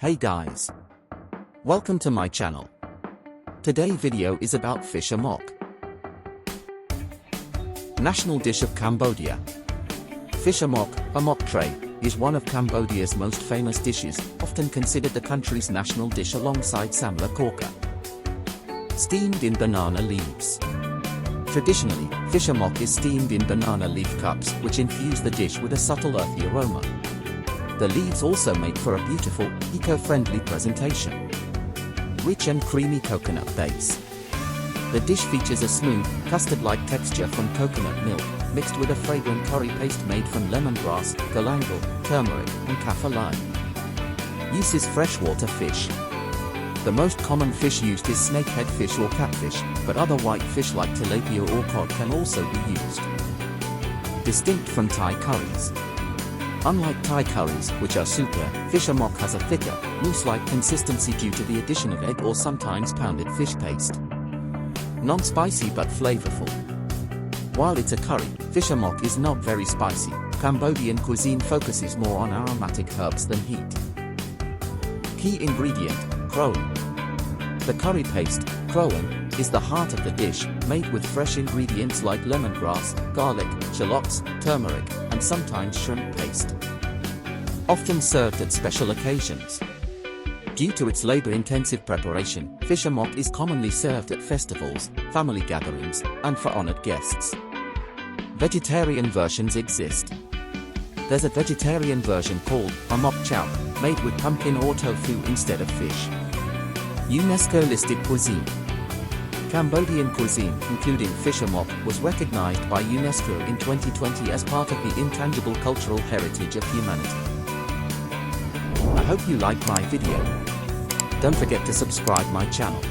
Hey guys! Welcome to my channel. Today video is about fish amok. National dish of Cambodia. Fish amok tray, is one of Cambodia's most famous dishes, often considered the country's national dish alongside samla korka. Steamed in banana leaves. Traditionally, fish amok is steamed in banana leaf cups, which infuse the dish with a subtle earthy aroma. The leaves also make for a beautiful, eco-friendly presentation. Rich and creamy coconut base. The dish features a smooth, custard-like texture from coconut milk, mixed with a fragrant curry paste made from lemongrass, galangal, turmeric, and kaffir lime. Uses freshwater fish. The most common fish used is snakehead fish or catfish, but other white fish like tilapia or cod can also be used. Distinct from Thai curries. Unlike Thai curries, which are soupy, fish amok has a thicker, mousse-like consistency due to the addition of egg or sometimes pounded fish paste. Non-spicy but flavorful. While it's a curry, fish amok is not very spicy. Cambodian cuisine focuses more on aromatic herbs than heat. Key ingredient: crowan. The curry paste, crowan, is the heart of the dish, made with fresh ingredients like lemongrass, garlic, shallots, turmeric, and sometimes shrimp paste. Often served at special occasions. Due to its labor-intensive preparation, fish amok is commonly served at festivals, family gatherings, and for honored guests. Vegetarian versions exist. There's a vegetarian version called Amok chow, made with pumpkin or tofu instead of fish. UNESCO-listed cuisine. Cambodian cuisine, including fish amok, was recognized by UNESCO in 2020 as part of the intangible cultural heritage of humanity. I hope you liked my video. Don't forget to subscribe my channel.